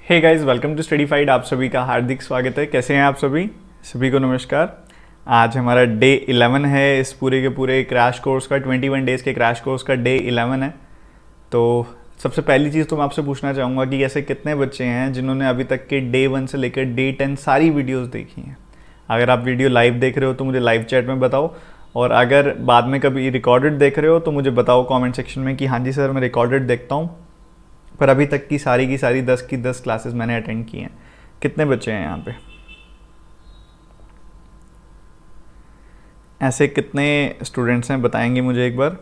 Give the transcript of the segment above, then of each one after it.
Hey guys, welcome to Studyfied. आप सभी का हार्दिक स्वागत है। कैसे हैं आप सभी? सभी को नमस्कार। आज हमारा डे 11 है इस पूरे के पूरे क्रैश कोर्स का। 21 डेज़ के क्रैश कोर्स का डे 11 है। तो सबसे पहली चीज़ तो मैं आपसे पूछना चाहूँगा कि ऐसे कितने बच्चे हैं जिन्होंने अभी तक के डे 1 से लेकर डे 10 सारी वीडियोज़ देखी हैं। अगर आप वीडियो लाइव देख रहे हो तो मुझे लाइव चैट में बताओ, और अगर बाद में कभी रिकॉर्डेड देख रहे हो तो मुझे बताओ कमेंट सेक्शन में कि हाँ जी सर, मैं रिकॉर्डेड देखता हूँ, पर अभी तक की सारी 10 की 10 क्लासेस मैंने अटेंड की हैं। कितने बच्चे हैं यहाँ पे? ऐसे कितने स्टूडेंट्स हैं बताएंगे मुझे एक बार?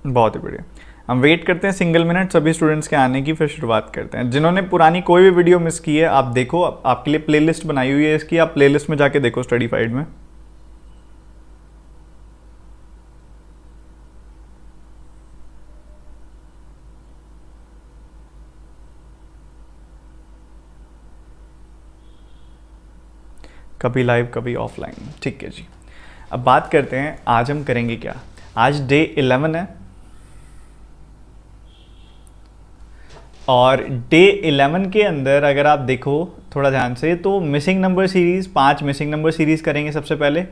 बहुत ही बढ़िया। हम वेट करते हैं सिंगल मिनट सभी स्टूडेंट्स के आने की, फिर शुरुआत करते हैं। जिन्होंने पुरानी कोई भी वीडियो मिस की है आप देखो, आपके लिए प्लेलिस्ट बनाई हुई है इसकी, आप प्लेलिस्ट में जाके देखो स्टडीफाइड में। कभी लाइव कभी ऑफलाइन, ठीक है जी। अब बात करते हैं आज हम करेंगे क्या। आज डे 11 है और डे 11 के अंदर अगर आप देखो थोड़ा ध्यान से तो missing number series, 5 missing number series करेंगे सबसे पहले,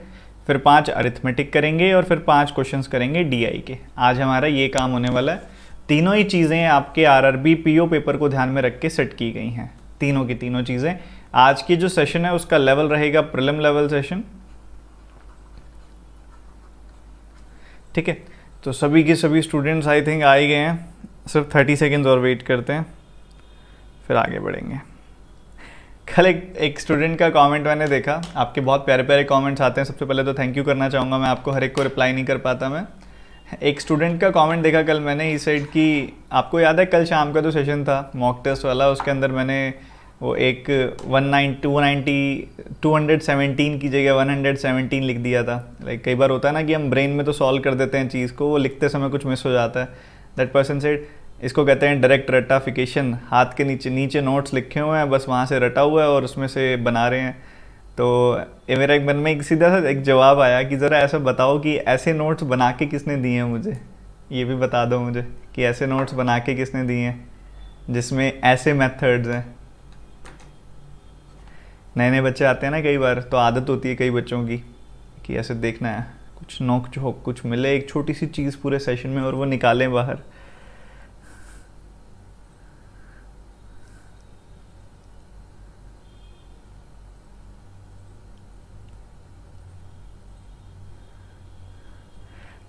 फिर 5 अरिथमेटिक करेंगे और फिर 5 क्वेश्चंस करेंगे डीआई के। आज हमारा ये काम होने वाला है। तीनों ही चीज़ें आपके आरआरबी पीओ पेपर को ध्यान में रख के सेट की गई हैं, तीनों की तीनों चीज़ें। आज की जो सेशन है उसका लेवल रहेगा प्रीलिम लेवल सेशन, ठीक है। तो सभी के सभी स्टूडेंट्स आई थिंक आ ही गए हैं, सिर्फ 30 सेकेंड्स और वेट करते हैं, फिर आगे बढ़ेंगे। कल एक स्टूडेंट का कमेंट मैंने देखा, आपके बहुत प्यारे प्यारे कमेंट्स आते हैं। सबसे पहले तो थैंक यू करना चाहूँगा मैं आपको, हर एक को रिप्लाई नहीं कर पाता मैं। एक स्टूडेंट का कमेंट देखा कल मैंने, ही सेड कि आपको याद है कल शाम का जो सेशन था मॉक टेस्ट वाला, उसके अंदर मैंने वो एक 217 की जगह 117 लिख दिया था। लाइक कई बार होता है ना कि हम ब्रेन में तो सॉल्व कर देते हैं चीज़ को, वो लिखते समय कुछ मिस हो जाता है। दैट पर्सन सेड, इसको कहते हैं डायरेक्ट रटाफिकेशन। हाथ के नीचे नीचे नोट्स लिखे हुए हैं, बस वहाँ से रटा हुआ है और उसमें से बना रहे हैं। तो ये मेरा एक मन में एक सीधा सा एक जवाब आया कि ज़रा ऐसा बताओ कि ऐसे नोट्स बना के किसने दिए हैं मुझे, ये भी बता दो मुझे कि ऐसे नोट्स बना के किसने दिए हैं जिसमें ऐसे मेथड्स हैं। नए नए बच्चे आते हैं ना कई बार, तो आदत होती है कई बच्चों की कि ऐसे देखना है, कुछ नोक झोंक कुछ मिले, एक छोटी सी चीज़ पूरे सेशन में और वो निकालें बाहर।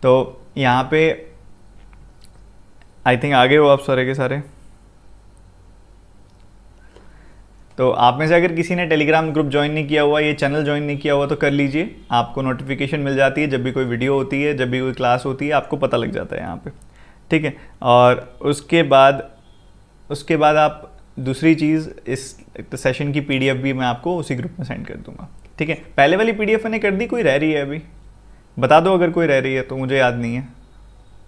तो यहाँ पे आई थिंक आगे हो आप सारे के सारे। तो आप में से अगर किसी ने टेलीग्राम ग्रुप ज्वाइन नहीं किया हुआ, ये चैनल ज्वाइन नहीं किया हुआ, तो कर लीजिए। आपको नोटिफिकेशन मिल जाती है जब भी कोई वीडियो होती है, जब भी कोई क्लास होती है, आपको पता लग जाता है यहाँ पे, ठीक है। और उसके बाद आप दूसरी चीज़, इस सेशन की पीडीएफ भी मैं आपको उसी ग्रुप में सेंड कर दूंगा, ठीक है। पहले वाली पीडीएफ मैंने कर दी, कोई रह रही है अभी? बता दो अगर कोई रह रही है तो, मुझे याद नहीं है।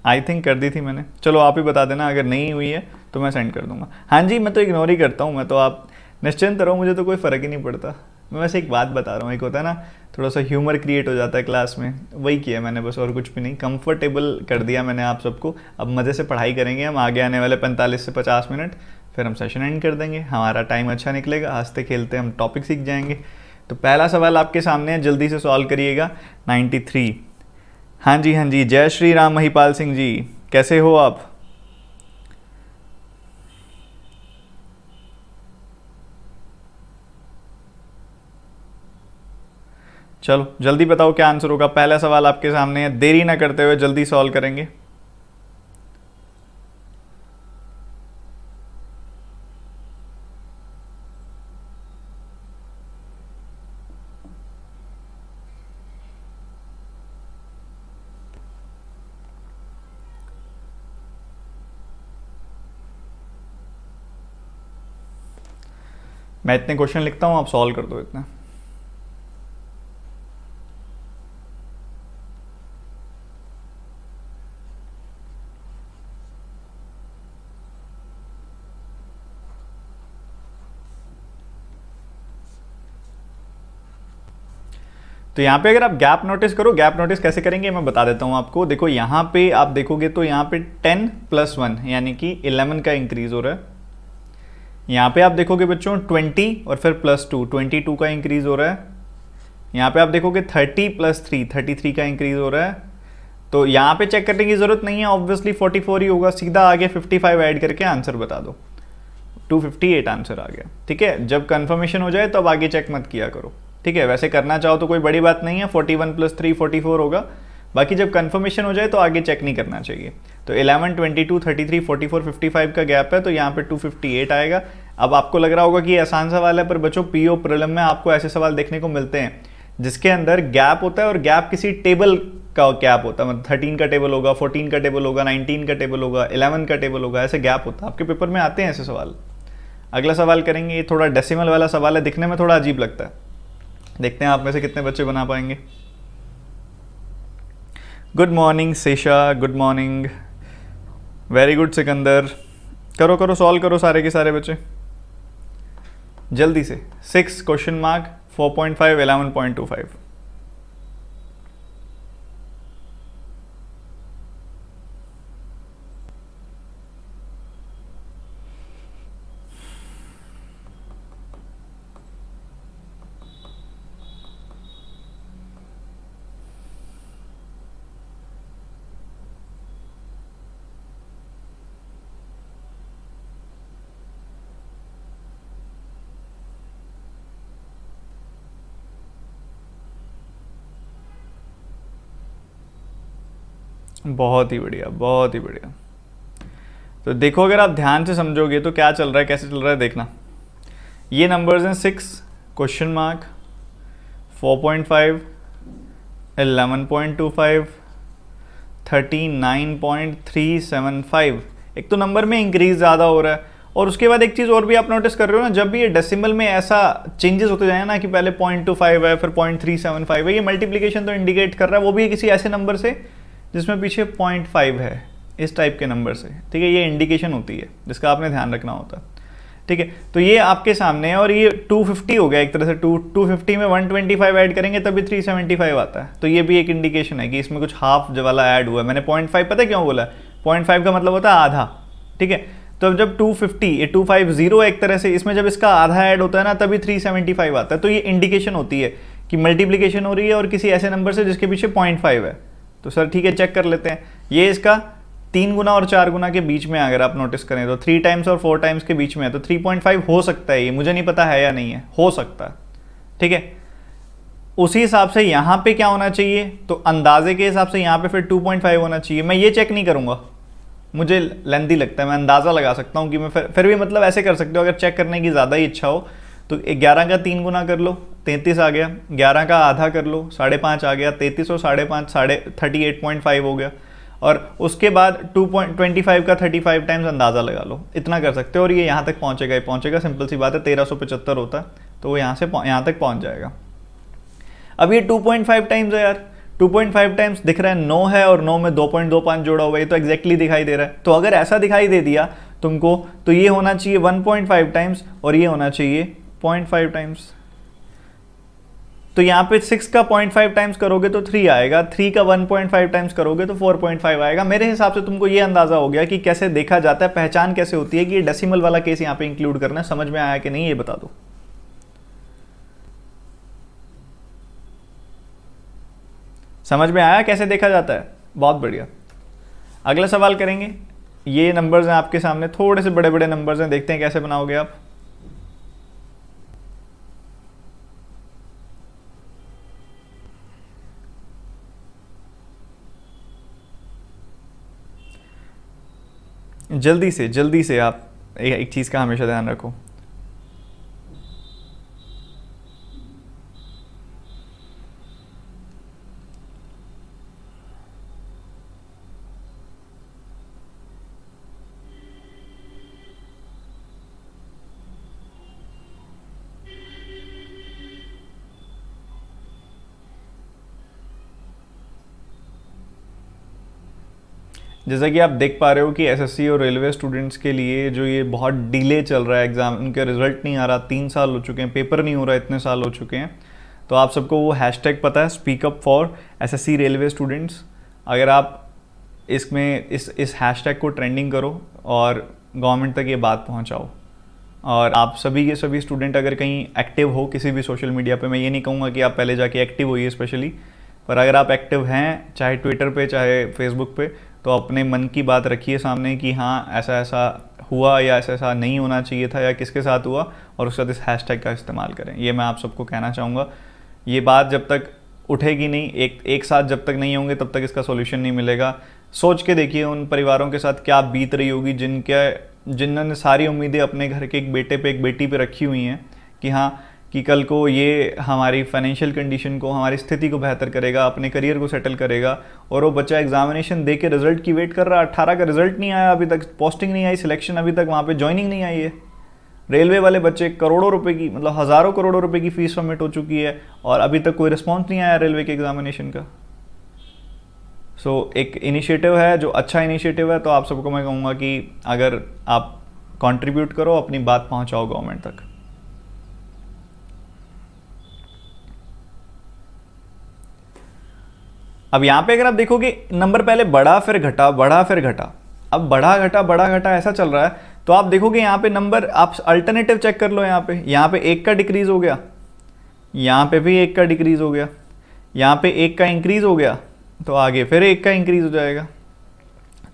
आई थिंक कर दी थी मैंने, चलो आप ही बता देना अगर नहीं हुई है तो मैं सेंड कर दूंगा। हाँ जी, मैं तो इग्नोर ही करता हूँ, मैं तो, आप निश्चिंत रहो, मुझे तो कोई फ़र्क ही नहीं पड़ता। मैं वैसे एक बात बता रहा हूँ, एक होता है ना थोड़ा सा ह्यूमर क्रिएट हो जाता है क्लास में, वही किया मैंने बस, और कुछ भी नहीं। कंफर्टेबल कर दिया मैंने आप सबको। अब मज़े से पढ़ाई करेंगे हम आगे आने वाले 45 से 50 मिनट, फिर हम सेशन एंड कर देंगे। हमारा टाइम अच्छा निकलेगा, हंसते खेलते हम टॉपिक सीख जाएंगे। तो पहला सवाल आपके सामने है, जल्दी से सॉल्व करिएगा। 93। हाँ जी हाँ जी, जय श्री राम महिपाल सिंह जी, कैसे हो आप? चलो जल्दी बताओ क्या आंसर होगा। पहला सवाल आपके सामने है, देरी ना करते हुए जल्दी सॉल्व करेंगे। मैं इतने क्वेश्चन लिखता हूँ, आप सॉल्व कर दो इतना। तो यहाँ पे अगर आप गैप नोटिस करो, गैप नोटिस कैसे करेंगे मैं बता देता हूँ आपको। देखो यहाँ पे आप देखोगे तो यहाँ पे 10 + 1 यानी कि 11 का इंक्रीज हो रहा है। यहाँ पे आप देखोगे बच्चों 20 और फिर +2 22 का इंक्रीज हो रहा है। यहाँ पे आप देखोगे 30 + 3 33 का इंक्रीज हो रहा है। तो यहाँ पे चेक करने की जरूरत नहीं है, ऑब्वियसली 44 ही होगा, सीधा आगे 55 ऐड करके आंसर बता दो, 258 आंसर आ गया। ठीक है, जब कंफर्मेशन हो जाए तब आगे चेक मत किया करो। ठीक है, वैसे करना चाहो तो कोई बड़ी बात नहीं है, 41 + 3 44 होगा, बाकी जब कंफर्मेशन हो जाए तो आगे चेक नहीं करना चाहिए। तो 11 22 33 44 55 का गैप है, तो यहाँ पे 258 आएगा। अब आपको लग रहा होगा कि ये आसान सवाल है, पर बच्चों पीओ प्रीलिम में आपको ऐसे सवाल देखने को मिलते हैं जिसके अंदर गैप होता है, और गैप किसी टेबल का गैप होता है, मतलब 13 का टेबल होगा, 14 का टेबल होगा, 19 का टेबल होगा, 11 का टेबल होगा, ऐसे गैप होता है। आपके पेपर में आते हैं ऐसे सवाल। अगला सवाल करेंगे, ये थोड़ा डेसिमल वाला सवाल है, दिखने में थोड़ा अजीब लगता है, देखते हैं आप में से कितने बच्चे बना पाएंगे। Good morning Sesha, good morning, very good Sikandar. करो करो सॉल्व करो सारे के सारे बच्चे जल्दी से। 6 क्वेश्चन मार्क 4.5 11.25। बहुत ही बढ़िया, बहुत ही बढ़िया। तो देखो अगर आप ध्यान से समझोगे तो क्या चल रहा है, कैसे चल रहा है देखना। ये नंबर्स हैं 6 क्वेश्चन मार्क 4.5 11.25 39.375। एक तो नंबर में इंक्रीज ज़्यादा हो रहा है, और उसके बाद एक चीज़ और भी आप नोटिस कर रहे हो ना, जब भी ये डेसिमल में ऐसा चेंजेस होते जाए ना कि पहले 0.25 है फिर 0.375 है, ये मल्टीप्लिकेशन तो इंडिकेट कर रहा है, वो भी किसी ऐसे नंबर से जिसमें पीछे 0.5 है, इस टाइप के नंबर से। ठीक है, ये इंडिकेशन होती है जिसका आपने ध्यान रखना होता है। ठीक है, तो ये आपके सामने है, और ये 250 हो गया एक तरह से। 250 में 125 ऐड करेंगे तभी 375 आता है, तो ये भी एक इंडिकेशन है कि इसमें कुछ हाफ वाला ऐड हुआ है। मैंने 0.5 पता है क्यों बोला, 0.5 का मतलब होता है आधा। ठीक है, तो अब जब 250 ये 250 है एक तरह से, इसमें जब इसका आधा ऐड होता है ना तभी 375 आता है, तो ये इंडिकेशन होती है कि मल्टीप्लीकेशन हो रही है और किसी ऐसे नंबर से जिसके पीछे 0.5 है। तो सर ठीक है, चेक कर लेते हैं। ये इसका 3 गुना और 4 गुना के बीच में अगर आप नोटिस करें तो 3 टाइम्स और 4 टाइम्स के बीच में है, तो 3.5 हो सकता है, ये मुझे नहीं पता है या नहीं है, हो सकता है। ठीक है, उसी हिसाब से यहाँ पे क्या होना चाहिए, तो अंदाजे के हिसाब से यहाँ पे फिर 2.5 होना चाहिए। मैं ये चेक नहीं करूँगा, मुझे लेंथी लगता है, मैं अंदाज़ा लगा सकता हूँ कि मैं फिर भी मतलब ऐसे कर सकते हो, अगर चेक करने की ज़्यादा ही इच्छा हो तो 11 का 3 गुना कर लो, 33 आ गया। 11 का आधा कर लो, 5.5 आ गया। 33 और 5.5 38.5 हो गया। और उसके बाद 2.25 का 35 टाइम्स अंदाज़ा लगा लो, इतना कर सकते हो। और ये यहाँ तक पहुँचेगा ही पहुँचेगा, सिंपल सी बात है, 1375 होता है तो वो यहाँ से यहाँ तक पहुँच जाएगा। अब ये 2.5 टाइम्स है यार, 2.5 टाइम्स दिख रहा है, 9 है और 9 में 2.25 जोड़ा हुआ है, तो एग्जैक्टली दिखाई दे रहा है। तो अगर ऐसा दिखाई दे दिया तुमको तो ये होना चाहिए 1.5 टाइम्स और ये होना चाहिए 0.5 टाइम्स। तो यहाँ पे 6 का 0.5 टाइम्स करोगे तो 3 आएगा, 3 का 1.5 टाइम्स करोगे तो 4.5 आएगा। मेरे हिसाब से तुमको ये अंदाजा हो गया कि कैसे देखा जाता है, पहचान कैसे होती है कि ये डेसिमल वाला केस यहाँ पे इंक्लूड करना है। समझ में आया कि नहीं ये बता दो। समझ में आया कैसे देखा जाता है? बहुत बढ़िया। अगला सवाल करेंगे। ये नंबर्स हैं आपके सामने, थोड़े से बड़े बड़े नंबर्स हैं, देखते हैं कैसे बनाओगे आप। जल्दी से आप एक चीज़ का हमेशा ध्यान रखो। जैसा कि आप देख पा रहे हो कि एसएससी और रेलवे स्टूडेंट्स के लिए जो ये बहुत डिले चल रहा है एग्ज़ाम, उनके रिजल्ट नहीं आ रहा, 3 साल हो चुके हैं, पेपर नहीं हो रहा, इतने साल हो चुके हैं। तो आप सबको वो हैशटैग पता है, speak up for SSC railway students. अगर आप इसमें इस हैशटैग को ट्रेंडिंग करो और गवर्नमेंट तक ये बात पहुंचाओ। और आप सभी के सभी स्टूडेंट अगर कहीं एक्टिव हो किसी भी सोशल मीडिया पे, मैं ये नहीं कहूँगा कि आप पहले जाके एक्टिव होइए स्पेशली, पर अगर आप एक्टिव हैं चाहे ट्विटर पे चाहे फेसबुक पे, तो अपने मन की बात रखिए सामने कि हाँ ऐसा ऐसा हुआ या ऐसा ऐसा नहीं होना चाहिए था या किसके साथ हुआ, और उसके साथ इस हैशटैग का इस्तेमाल करें। ये मैं आप सबको कहना चाहूँगा। ये बात जब तक उठेगी नहीं, एक साथ जब तक नहीं होंगे तब तक इसका सॉल्यूशन नहीं मिलेगा। सोच के देखिए उन परिवारों के साथ क्या बीत रही होगी जिन्होंने सारी उम्मीदें अपने घर के एक बेटे पे एक बेटी पे रखी हुई हैं कि हाँ कि कल को ये हमारी फाइनेंशियल कंडीशन को, हमारी स्थिति को बेहतर करेगा, अपने करियर को सेटल करेगा। और वो बच्चा एग्जामिनेशन दे के रिजल्ट की वेट कर रहा है, 18 का रिजल्ट नहीं आया अभी तक, पोस्टिंग नहीं आई, सिलेक्शन अभी तक वहाँ पे ज्वाइनिंग नहीं आई है। रेलवे वाले बच्चे करोड़ों रुपए की, मतलब हज़ारों करोड़ों रुपए की फीस सबमिट हो चुकी है और अभी तक कोई रिस्पॉन्स नहीं आया रेलवे के एग्जामिनेशन का। एक इनिशिएटिव है जो अच्छा इनिशिएटिव है, तो आप सबको मैं कहूँगा कि अगर आप कंट्रीब्यूट करो, अपनी बात पहुँचाओ गवर्नमेंट तक। अब यहाँ पे अगर आप देखोगे नंबर पहले बढ़ा फिर घटा, बढ़ा फिर घटा, अब बढ़ा घटा ऐसा चल रहा है, तो आप देखोगे यहाँ पे नंबर, आप अल्टरनेटिव चेक कर लो। यहाँ पे 1 का डिक्रीज हो गया, यहाँ पे भी 1 का डिक्रीज हो गया, यहाँ पे 1 का इंक्रीज हो गया, तो आगे फिर 1 का इंक्रीज हो जाएगा,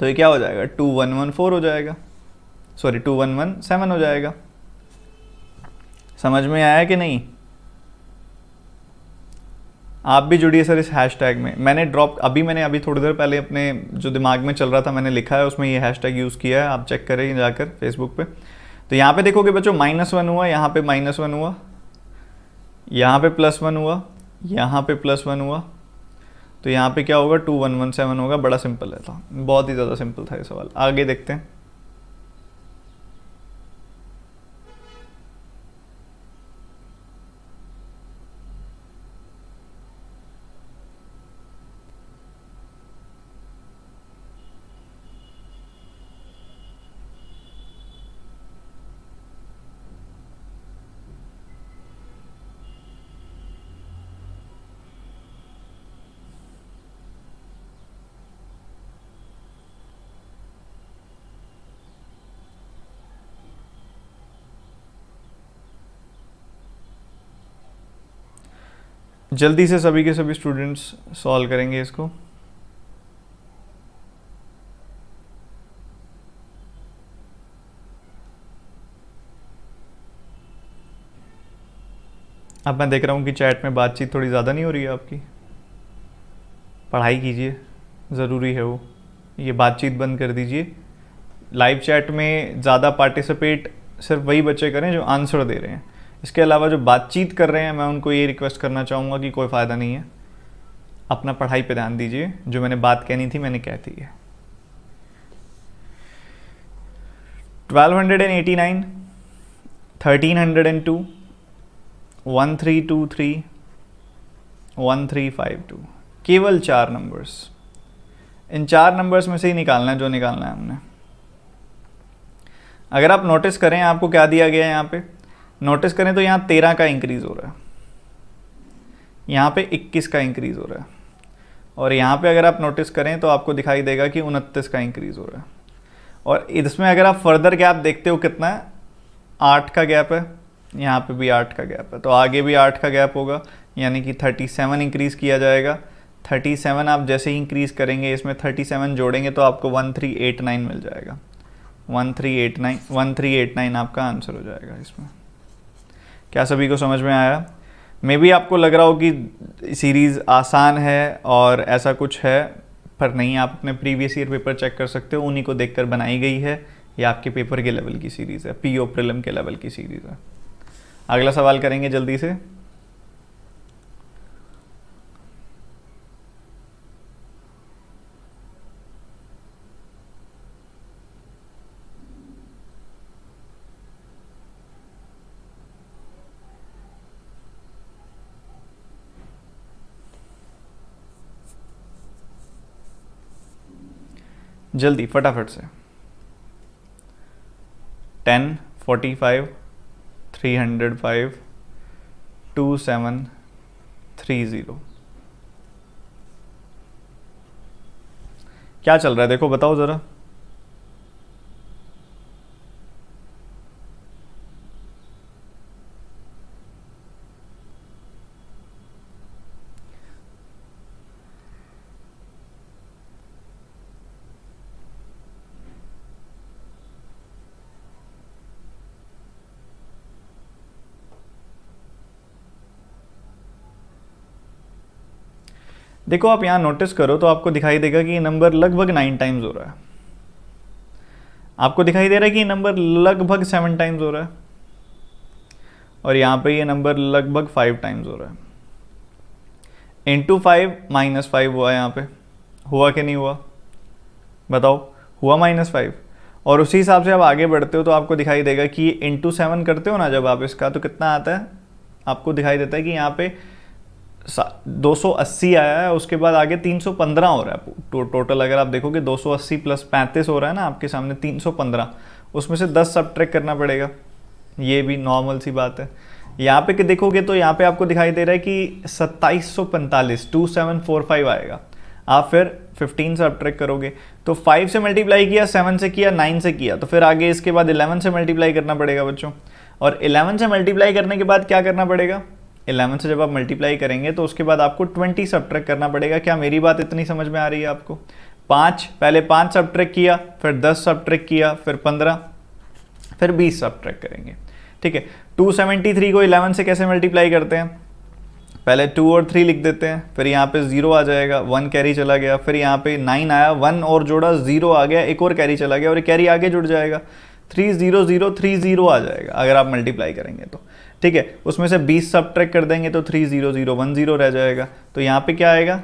तो ये क्या हो जाएगा 2114 हो जाएगा, सॉरी 2117 हो जाएगा। समझ में आया कि नहीं? आप भी जुड़िए सर इस हैशटैग में। मैंने अभी थोड़ी देर पहले अपने जो दिमाग में चल रहा था मैंने लिखा है, उसमें ये हैशटैग यूज़ किया है, आप चेक करें जाकर फेसबुक पे। तो यहाँ पे देखोगे बच्चों -1 हुआ, यहाँ पे -1 हुआ, यहाँ पे +1 हुआ, यहाँ पे +1 हुआ, तो यहाँ पे क्या होगा 2117 होगा। बड़ा सिंपल है, था बहुत ही ज़्यादा सिंपल था ये सवाल। आगे देखते हैं। जल्दी से सभी के सभी स्टूडेंट्स सॉल्व करेंगे इसको। अब मैं देख रहा हूँ कि चैट में बातचीत थोड़ी ज़्यादा नहीं हो रही है आपकी। पढ़ाई कीजिए, ज़रूरी है वो। ये बातचीत बंद कर दीजिए। लाइव चैट में ज़्यादा पार्टिसिपेट सिर्फ वही बच्चे करें जो आंसर दे रहे हैं। इसके अलावा जो बातचीत कर रहे हैं मैं उनको ये रिक्वेस्ट करना चाहूँगा कि कोई फ़ायदा नहीं है, अपना पढ़ाई पे ध्यान दीजिए। जो मैंने बात कहनी थी मैंने कहती है। 1289, 1302, 1323, 1352, केवल 4 नंबर्स। इन 4 नंबर्स में से ही निकालना है जो निकालना है हमने। अगर आप नोटिस करें आपको क्या दिया गया है यहाँ पे, नोटिस करें तो यहाँ 13 का इंक्रीज़ हो रहा है, यहाँ पे 21 का इंक्रीज़ हो रहा है, और यहाँ पे अगर आप नोटिस करें तो आपको दिखाई देगा कि 29 का इंक्रीज़ हो रहा है। और इसमें अगर आप फर्दर गैप देखते हो कितना है, 8 का गैप है, यहाँ पे भी 8 का गैप है, तो आगे भी 8 का गैप होगा, यानी कि 37 इंक्रीज़ किया जाएगा। 37 आप जैसे ही इंक्रीज़ करेंगे, इसमें 37 जोड़ेंगे तो आपको 1389 मिल जाएगा। 1389 आपका आंसर हो जाएगा इसमें। क्या सभी को समझ में आया? मे बी आपको लग रहा हो कि सीरीज़ आसान है और ऐसा कुछ है, पर नहीं। आप अपने प्रीवियस ईयर पेपर चेक कर सकते हो, उन्हीं को देखकर बनाई गई है। ये आपके पेपर के लेवल की सीरीज़ है, पीओ प्रीलिम के लेवल की सीरीज़ है। अगला सवाल करेंगे जल्दी से। जल्दी फटाफट से। 10, 45, 305, 27, 30। क्या चल रहा है देखो, बताओ ज़रा। देखो आप यहाँ नोटिस करो तो आपको दिखाई देगा कि ये नंबर लगभग 9 टाइम्स हो रहा है। आपको दिखाई दे रहा है कि ये नंबर लगभग 7 टाइम्स हो रहा है, और यहाँ पे ये नंबर लगभग 5 टाइम्स हो रहा है। इंटू 5 -5 हुआ यहाँ पे, हुआ कि नहीं हुआ बताओ? हुआ -5। और उसी हिसाब से आप आगे बढ़ते हो तो आपको दिखाई देगा कि इंटू 7 करते हो ना जब आप इसका, तो कितना आता है? आपको दिखाई देता है कि यहाँ पे 280 आया है, उसके बाद आगे 315 हो रहा है टोटल। अगर आप देखोगे 280 + 35 हो रहा है ना आपके सामने 315, उसमें से 10 सब्ट्रैक्ट करना पड़ेगा। ये भी नॉर्मल सी बात है। यहाँ पे देखोगे तो यहाँ पे आपको दिखाई दे रहा है कि 2745 2745 आएगा। आप फिर 15 सब्ट्रैक्ट करोगे तो 5 से मल्टीप्लाई किया, 7 से किया, 9 से किया, तो फिर आगे इसके बाद 11 से मल्टीप्लाई करना पड़ेगा बच्चों। और 11 से मल्टीप्लाई करने के बाद क्या करना पड़ेगा? 11 से जब आप मल्टीप्लाई करेंगे तो उसके बाद आपको 20 सब्ट्रैक्ट करना पड़ेगा। क्या मेरी बात इतनी समझ में आ रही है आपको? 5 पहले 5 सब्ट्रैक्ट किया, फिर 10 सब्ट्रैक्ट किया, फिर 15, फिर 20 सब्ट्रैक्ट करेंगे। ठीक है। 273 को 11 से कैसे मल्टीप्लाई करते हैं? पहले 2 और 3 लिख देते हैं, फिर यहाँ पे 0 आ जाएगा, 1 कैरी चला गया, फिर यहाँ पे 9 आया, 1 और जोड़ा, 0 आ गया, एक और कैरी चला गया, और कैरी आगे जुड़ जाएगा, 30030 आ जाएगा अगर आप मल्टीप्लाई करेंगे तो। ठीक है। उसमें से 20 सब्ट्रैक्ट कर देंगे तो 30010 रह जाएगा। तो यहाँ पे क्या आएगा?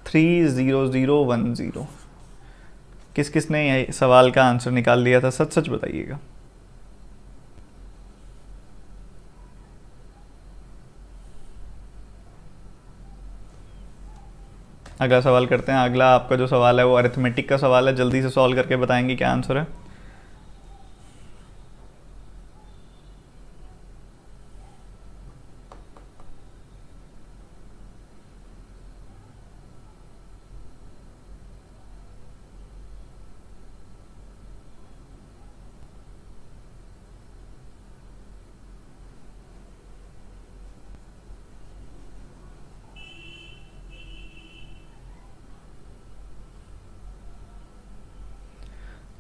30010। किस किस ने ये सवाल का आंसर निकाल लिया था? सच सच बताइएगा। अगला सवाल करते हैं। अगला आपका जो सवाल है वो अरिथमेटिक का सवाल है, जल्दी से सॉल्व करके बताएंगे क्या आंसर है।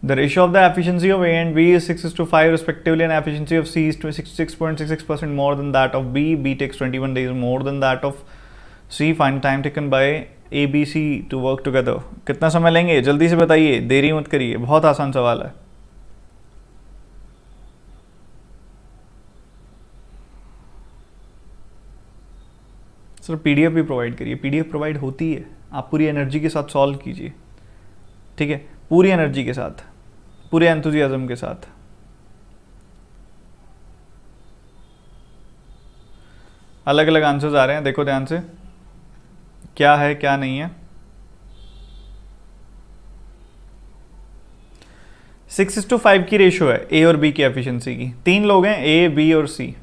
The ratio of the efficiency of A and B is 6:5 respectively, and efficiency of C is 66.66% more than that of B. B takes 21 days more than that of C. Find time taken by A, B, C to work together. कितना समय लेंगे? जल्दी से बताइए, देरी मत करिए, बहुत आसान सवाल है। सर PDF भी प्रोवाइड करिए, PDF प्रोवाइड होती है, आप पूरी एनर्जी के साथ सॉल्व कीजिए। ठीक है, पूरी एनर्जी के साथ, पूरे एंथुजियाज्म के साथ। अलग अलग आंसर्स आ रहे हैं, देखो ध्यान से क्या है क्या नहीं है। 6:5 की रेशियो है ए और बी की एफिशिएंसी की। 3 लोग हैं, ए, बी और सी।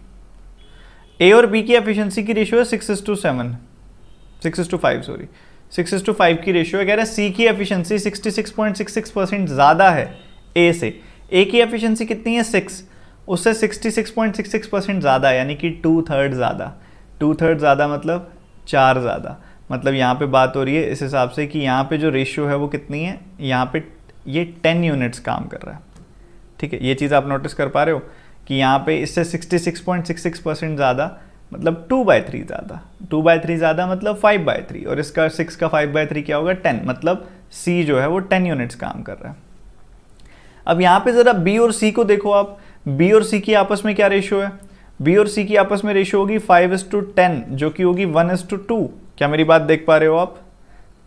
ए और बी की एफिशिएंसी की रेशियो है 6:5 सॉरी 6:5 की रेशियो है। कह रहा है सी की एफिशिएंसी 66.66% ज़्यादा है ए से। ए की एफिशिएंसी कितनी है? 6, उससे 66.66% ज़्यादा है, यानी कि 2/3 ज़्यादा। 2/3 ज़्यादा मतलब 4 ज़्यादा। मतलब यहाँ पे बात हो रही है इस हिसाब से कि यहाँ पे जो रेशियो है वो कितनी है? यहाँ पे ये 10 यूनिट्स काम कर रहा है। ठीक है, ये चीज़ आप नोटिस कर पा रहे हो कि यहाँ पे इससे 66.66% ज़्यादा मतलब 2/3 ज़्यादा। 2/3 ज़्यादा मतलब 5/3, और इसका 6 का 5/3 क्या होगा? 10। मतलब सी जो है वो 10 यूनिट्स काम कर रहा है। अब यहाँ पे ज़रा बी और सी को देखो आप। बी और सी की आपस में क्या रेशियो है? बी और सी की आपस में रेशियो होगी 5:10, जो कि होगी 1:2। क्या मेरी बात देख पा रहे हो आप?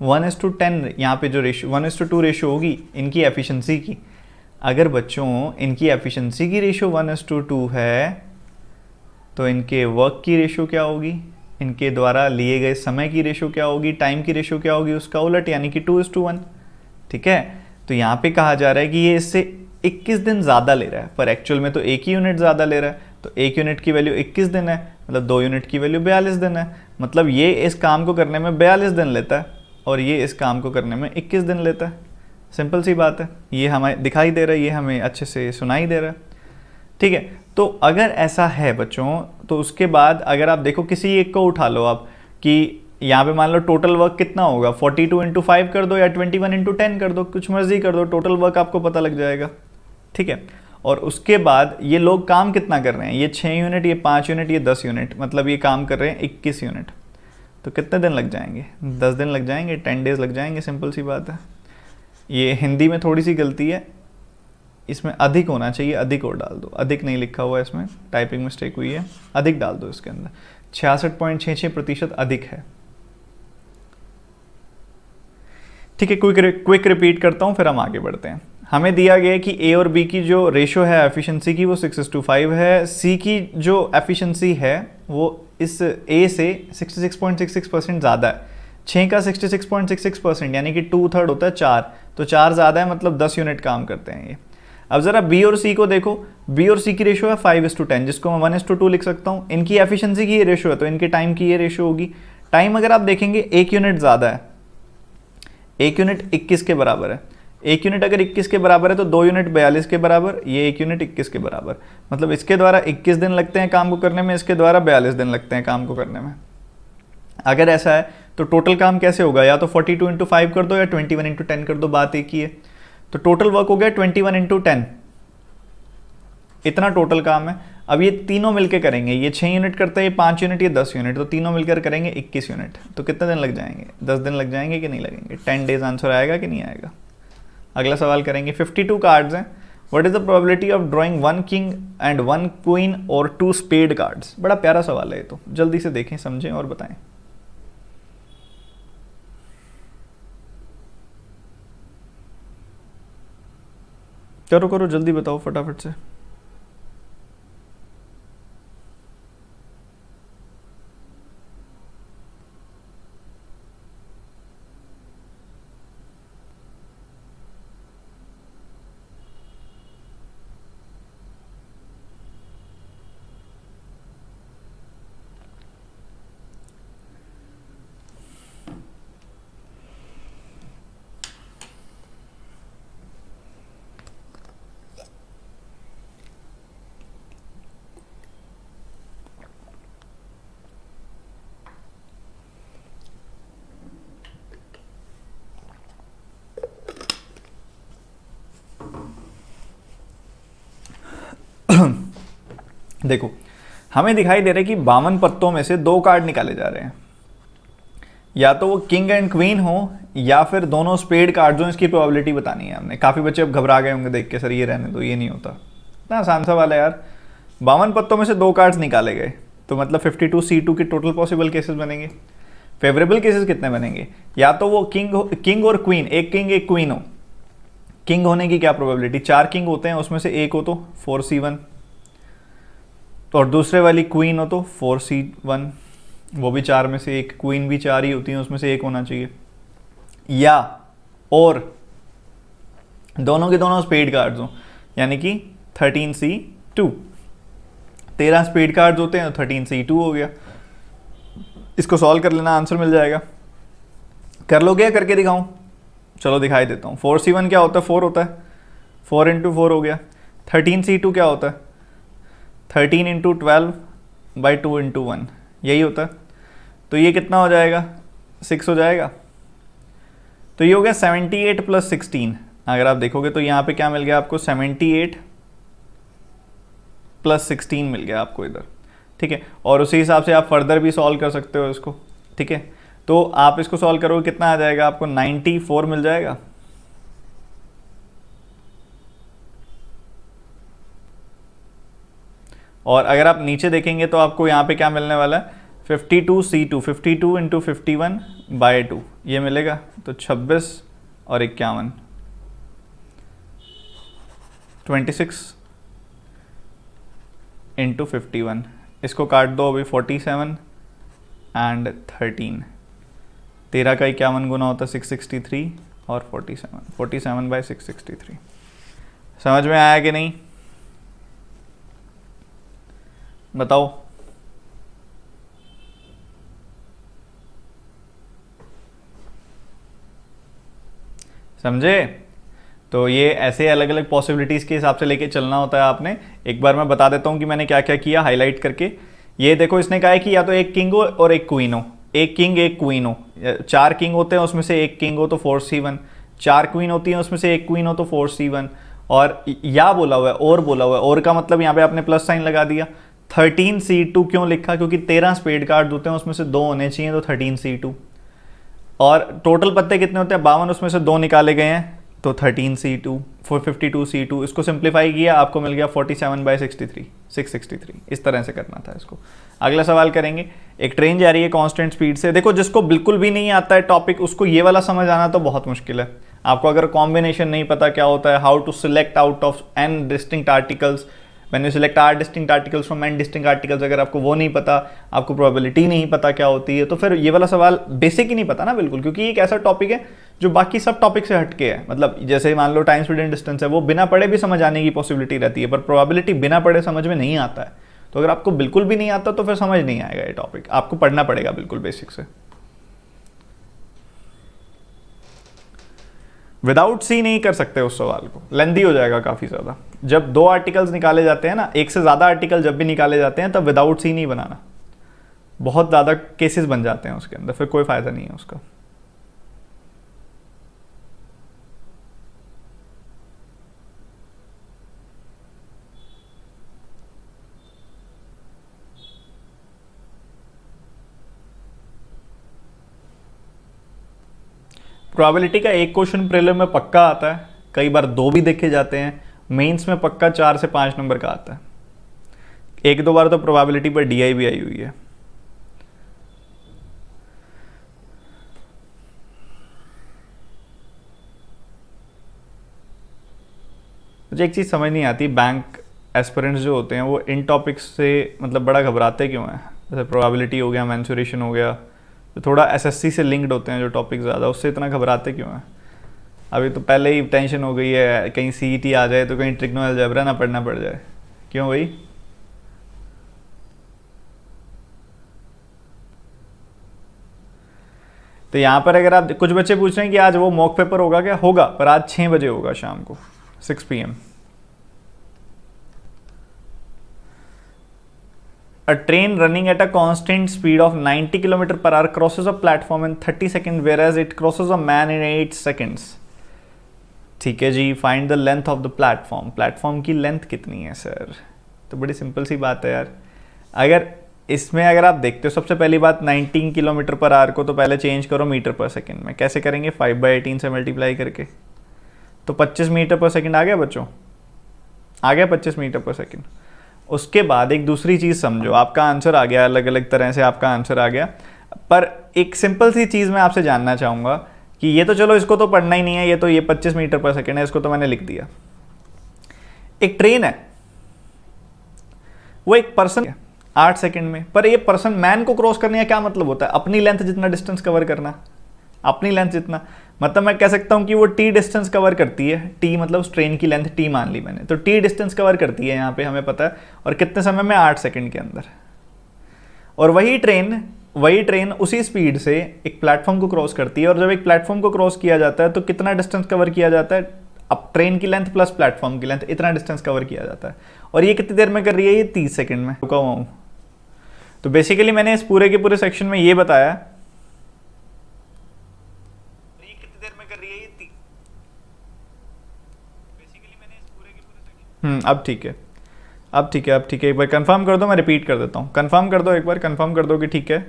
1:10 यहाँ पे जो रेशियो 1:2 रेशियो होगी इनकी एफिशिएंसी की। अगर बच्चों इनकी एफिशिएंसी की रेशियो 1:2 है तो इनके वर्क की रेशियो क्या होगी? इनके द्वारा लिए गए समय की रेशियो क्या होगी? टाइम की रेशियो क्या होगी? उसका उलट, यानी कि 2:1। ठीक है, तो यहाँ पे कहा जा रहा है कि ये इससे 21 दिन ज़्यादा ले रहा है, पर एक्चुअल में तो 1 ही यूनिट ज़्यादा ले रहा है। तो 1 यूनिट की वैल्यू 21 दिन है, मतलब 2 यूनिट की वैल्यू 42 दिन है। मतलब ये इस काम को करने में 42 दिन लेता है और ये इस काम को करने में 21 दिन लेता है। सिंपल सी बात है, ये हमें दिखाई दे रहा है, ये हमें अच्छे से सुनाई दे रहा है। ठीक है, तो अगर ऐसा है बच्चों, तो उसके बाद अगर आप देखो किसी एक को उठा लो आप, कि यहाँ पे मान लो टोटल वर्क कितना होगा, 42 इंटू 5 कर दो या 21 इंटू 10 कर दो, कुछ मर्जी कर दो, टोटल वर्क आपको पता लग जाएगा। ठीक है, और उसके बाद ये लोग काम कितना कर रहे हैं, ये 6 यूनिट, ये 5 यूनिट, ये 10 यूनिट, मतलब ये काम कर रहे हैं 21 यूनिट। तो कितने दिन लग जाएंगे, 10 दिन लग जाएंगे, 10 डेज लग जाएंगे। सिंपल सी बात है। ये हिंदी में थोड़ी सी गलती है, इसमें अधिक होना चाहिए, अधिक और डाल दो, अधिक नहीं लिखा हुआ है इसमें, टाइपिंग मिस्टेक हुई है, अधिक डाल दो इसके अंदर। 66.66% अधिक है। ठीक है, क्विक रिपीट करता हूँ फिर हम आगे बढ़ते हैं। हमें दिया गया है कि ए और बी की जो रेशो है एफिशिएंसी की वो 6:5 है। सी की जो एफिशिएंसी है वो इस ए से 66.66% ज़्यादा है। 6 का 66.66% यानी कि 2/3 होता है 4, तो 4 ज़्यादा है, मतलब 10 यूनिट काम करते हैं ये। अब ज़रा बी और सी को देखो, बी और सी की रेशो है 5:10, जिसको मैं 1:2 लिख सकता हूँ। इनकी एफिशिएंसी की ये रेशो है, तो इनके टाइम की ये रेशो होगी। टाइम अगर आप देखेंगे 1 यूनिट ज़्यादा है, 1 यूनिट 21 के बराबर है। 1 यूनिट अगर 21 के बराबर है तो 2 यूनिट 42 के बराबर, ये 1 यूनिट 21 के बराबर, मतलब इसके द्वारा 21 दिन लगते हैं काम को करने में, इसके द्वारा 42 दिन लगते हैं काम को करने में। अगर ऐसा है तो टोटल काम कैसे होगा, या तो 42 इंटू 5 कर दो या 21 इंटू 10 कर दो, बात एक ही है। तो टोटल वर्क हो गया 21 इंटू 10, इतना टोटल काम है। अब ये तीनों मिलकर करेंगे, ये 6 यूनिट करते हैं, ये 5 यूनिट, ये 10 यूनिट, तो तीनों मिलकर करेंगे 21 यूनिट। तो कितने दिन लग जाएंगे, 10 दिन लग जाएंगे कि नहीं लगेंगे, 10 डेज आंसर आएगा कि नहीं आएगा। अगला सवाल करेंगे, 52 कार्ड्स हैं, what is the probability of drawing 1 king and 1 queen और 2 स्पेड कार्ड्स। बड़ा प्यारा सवाल है ये, तो जल्दी से देखें, समझें और बताएं। करो करो जल्दी बताओ फटाफट से। देखो, हमें दिखाई दे रहा है कि 52 पत्तों में से 2 कार्ड निकाले जा रहे हैं, या तो वो किंग एंड क्वीन हो या फिर दोनों स्पेड कार्ड हो। इसकी प्रोबेबिलिटी बतानी है हमने। काफ़ी बच्चे अब घबरा गए होंगे देख के, सर ये रहने दो, ये नहीं होता। इतना आसान सा वाला यार, 52 पत्तों में से 2 कार्ड्स निकाले गए, तो मतलब 52 C2 के टोटल पॉसिबल केसेस बनेंगे। फेवरेबल केसेस कितने बनेंगे, या तो वो किंग और क्वीन, एक किंग एक क्वीन हो। किंग होने की क्या प्रोबेबिलिटी, 4 किंग होते हैं, उसमें से एक हो तो 4C1, और दूसरे वाली क्वीन हो तो 4C1, वो भी 4 में से एक, क्वीन भी 4 ही होती है, उसमें से एक होना चाहिए। या और दोनों के दोनों स्पेड कार्ड्स हो, यानी कि 13C2, 13 स्पेड कार्ड्स होते हैं तो 13C2 हो गया। इसको सॉल्व कर लेना, आंसर मिल जाएगा। कर लोगे या करके दिखाऊं? चलो दिखाई देता हूँ। 4C1 क्या होता है, 4 होता है, 4 इंटू 4 हो गया। 13C2 क्या होता है, 13 इंटू 12/2 इंटू 1, यही होता है। तो ये कितना हो जाएगा, 6 हो जाएगा। तो ये हो गया 78 + 16। अगर आप देखोगे तो यहाँ पे क्या मिल गया आपको, 78 + 16 मिल गया आपको इधर। ठीक है, और उसी हिसाब से आप फर्दर भी सॉल्व कर सकते हो इसको। ठीक है, तो आप इसको सॉल्व करोगे कितना आ जाएगा आपको, 94 मिल जाएगा। और अगर आप नीचे देखेंगे तो आपको यहाँ पे क्या मिलने वाला है, 52C2, 52 इंटू 51/2, ये मिलेगा। तो 26 और 51, 26 इंटू 51, इसको काट दो अभी, 47 एंड 13, 13 का 51 गुना होता है 663 और 47/663। समझ में आया कि नहीं, बताओ। समझे? तो ये ऐसे अलग अलग पॉसिबिलिटीज़ के हिसाब से लेके चलना होता है आपने। एक बार मैं बता देता हूँ कि मैंने क्या क्या किया हाईलाइट करके। ये देखो, इसने कहा है कि या तो एक किंग हो और एक क्वीन हो, एक किंग एक क्वीन हो, 4 किंग होते हैं उसमें से एक किंग हो तो 4c1, 4 क्वीन होती हैं उसमें से एक क्वीन हो तो 4c1, और या बोला हुआ है और बोला हुआ है, और का मतलब यहाँ पे आपने प्लस साइन लगा दिया। 13c2 क्यों लिखा? क्योंकि 13 स्पेड कार्ड होते हैं उसमें से 2 होने चाहिए, तो 13c2। और टोटल पत्ते कितने होते हैं? 52, उसमें से 2 निकाले गए हैं तो 13c2, 452c2। इसको सिंप्लीफाई किया, आपको मिल गया 47/63, 663। इस तरह से करना था इसको। अगला सवाल करेंगे। एक ट्रेन जा रही है कांस्टेंट स्पीड से। देखो, जिसको बिल्कुल भी नहीं आता है टॉपिक, उसको ये वाला समझ आना तो बहुत मुश्किल है। आपको अगर कॉम्बिनेशन नहीं पता क्या होता है, how to select out of n distinct articles, when you select r distinct articles from n distinct articles, अगर आपको वो नहीं पता, आपको प्रोबेबिलिटी नहीं पता क्या होती है, तो फिर ये वाला सवाल बेसिक ही नहीं पता ना बिल्कुल, क्योंकि ये एक ऐसा टॉपिक है जो बाकी सब टॉपिक से हटके है। मतलब जैसे मान लो टाइम स्पीड एंड डिस्टेंस है, वो बिना पढ़े भी समझ आने की पॉसिबिलिटी रहती है, पर प्रोबेबिलिटी बिना पढ़े समझ में नहीं आता है। तो अगर आपको बिल्कुल भी नहीं आता तो फिर समझ नहीं आएगा ये टॉपिक, आपको पढ़ना पड़ेगा बिल्कुल बेसिक से। विदाउट सी नहीं कर सकते उस सवाल को, लेंदी हो जाएगा काफ़ी ज़्यादा। जब 2 आर्टिकल्स निकाले जाते हैं ना, एक से ज़्यादा आर्टिकल जब भी निकाले जाते हैं, तब विदाउट सी नहीं बनाना, बहुत ज़्यादा केसेस बन जाते हैं उसके अंदर, फिर कोई फ़ायदा नहीं है उसका। प्रोबेबिलिटी का एक क्वेश्चन प्रीलिम में पक्का आता है, कई बार 2 भी देखे जाते हैं, मेंस में पक्का 4 से 5 नंबर का आता है। 1-2 बार तो प्रोबेबिलिटी पर DI भी आई हुई है। मुझे एक चीज़ समझ नहीं आती, बैंक एस्पिरेंट्स जो होते हैं वो इन टॉपिक्स से मतलब बड़ा घबराते क्यों हैं? जैसे प्रोबेबिलिटी हो गया, मेंसुरेशन हो गया, तो थोड़ा SSC से लिंक्ड होते हैं जो टॉपिक ज़्यादा, उससे इतना घबराते क्यों हैं? अभी तो पहले ही टेंशन हो गई है, कहीं CET आ जाए तो कहीं ट्रिग्नो अलजेब्रा ना पढ़ना पड़ जाए। क्यों भाई? तो यहाँ पर अगर आप, कुछ बच्चे पूछ रहे हैं कि आज वो मॉक पेपर होगा क्या? होगा, पर आज 6 बजे होगा शाम को, 6 PM। A train running at a constant speed of 90 km/h crosses a platform in 30 seconds, whereas it crosses a man in 8 seconds. ठीक है जी, find the length of the platform. Platform की लेंथ कितनी है सर? तो बड़ी simple सी बात है यार। अगर इसमें अगर आप देखते हो, सबसे पहली बात 19 km/h को तो पहले चेंज करो मीटर पर सेकेंड में। कैसे करेंगे? 5/18 से मल्टीप्लाई करके। तो 25 मीटर पर सेकेंड आ गया बच्चों, आ गया 25 मीटर पर सेकेंड। उसके बाद एक दूसरी चीज़ समझो, आपका आंसर आ गया, अलग अलग तरह से आपका आंसर आ गया, पर एक सिंपल सी चीज़ मैं आपसे जानना चाहूँगा कि ये तो चलो इसको तो पढ़ना ही नहीं है, ये तो ये 25 मीटर पर सेकेंड है, इसको तो मैंने लिख दिया। एक ट्रेन है, वो एक पर्सन है 8 सेकेंड में, पर ये पर्सन मैन को क्रॉस करने का क्या मतलब होता है? अपनी लेंथ जितना डिस्टेंस कवर करना, अपनी लेंथ जितना, मतलब मैं कह सकता हूँ कि वो T डिस्टेंस कवर करती है। T मतलब उस ट्रेन की लेंथ T मान ली मैंने, तो T डिस्टेंस कवर करती है यहाँ पे, हमें पता है, और कितने समय में? 8 सेकेंड के अंदर। और वही ट्रेन उसी स्पीड से एक प्लेटफॉर्म को क्रॉस करती है, और जब एक प्लेटफॉर्म को क्रॉस किया जाता है तो कितना डिस्टेंस कवर किया जाता है? अब ट्रेन की लेंथ प्लस प्लेटफॉर्म की लेंथ, इतना डिस्टेंस कवर किया जाता है। और ये कितनी देर में कर रही है? ये 30 सेकेंड में। रुका हुआ हूँ। तो बेसिकली मैंने इस पूरे के पूरे सेक्शन में ये बताया, ये कितनी देर में कर रही है? ये 30। बेसिकली मैंने इस पूरे के पूरे सेक्शन, अब ठीक है, अब ठीक है, अब ठीक है। एक बार कंफर्म कर दो, मैं रिपीट कर देता हूँ। कंफर्म कर दो, एक बार कंफर्म कर दो कि ठीक है।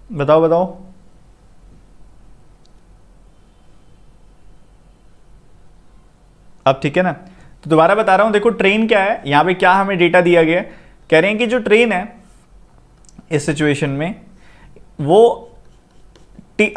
बताओ बताओ। अब ठीक है ना? तो दोबारा बता रहा हूं, देखो ट्रेन क्या है, यहां पे क्या हमें डेटा दिया गया है। कह रहे हैं कि जो ट्रेन है इस सिचुएशन में, वो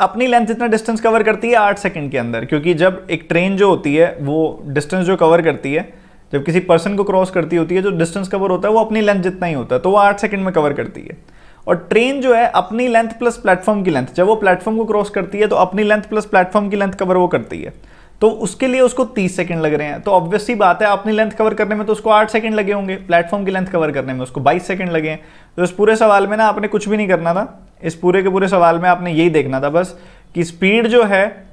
अपनी लेंथ जितना डिस्टेंस कवर करती है 8 सेकंड के अंदर, क्योंकि जब एक ट्रेन जो होती है वो डिस्टेंस जो कवर करती है, जब किसी पर्सन को क्रॉस करती होती है, जो डिस्टेंस कवर होता है वो अपनी लेंथ जितना ही होता है, तो वो 8 सेकंड में कवर करती है। और ट्रेन जो है अपनी लेंथ प्लस प्लेटफॉर्म की लेंथ, जब वो प्लेटफॉर्म को क्रॉस करती है तो अपनी लेंथ प्लस प्लेटफॉर्म की लेंथ कवर वो करती है। तो उसके लिए उसको 30 सेकंड लग रहे हैं। तो ऑब्वियस सी बात है अपनी लेंथ कवर करने में तो उसको 8 सेकंड लगे होंगे, प्लेटफॉर्म की लेंथ कवर करने में उसको 22 सेकंड लगे हैं। तो इस पूरे सवाल में ना आपने कुछ भी नहीं करना था, इस पूरे के पूरे सवाल में आपने यही देखना था बस कि स्पीड जो है,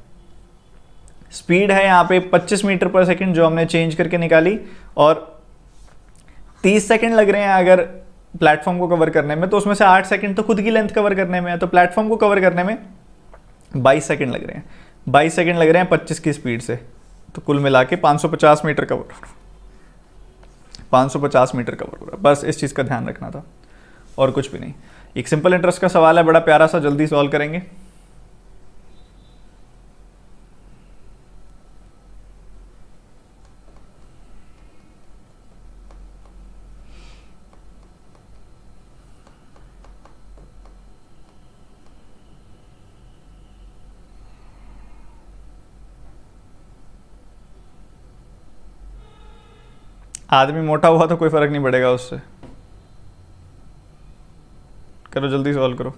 स्पीड है यहाँ पे 25 मीटर पर सेकंड जो हमने चेंज करके निकाली, और 30 सेकंड लग रहे हैं अगर प्लेटफॉर्म को कवर करने में, तो उसमें से 8 सेकंड तो खुद की लेंथ कवर करने में है, तो प्लेटफॉर्म को कवर करने में 22 सेकंड लग रहे हैं। 22 सेकंड लग रहे हैं 25 की स्पीड से, तो कुल मिला के 550 मीटर कवर, 550 मीटर कवर हो रहा है। बस इस चीज़ का ध्यान रखना था और कुछ भी नहीं। एक सिंपल इंटरेस्ट का सवाल है, बड़ा प्यारा सा, जल्दी सॉल्व करेंगे। आदमी मोटा हुआ तो कोई फर्क नहीं पड़ेगा उससे। करो जल्दी सॉल्व करो।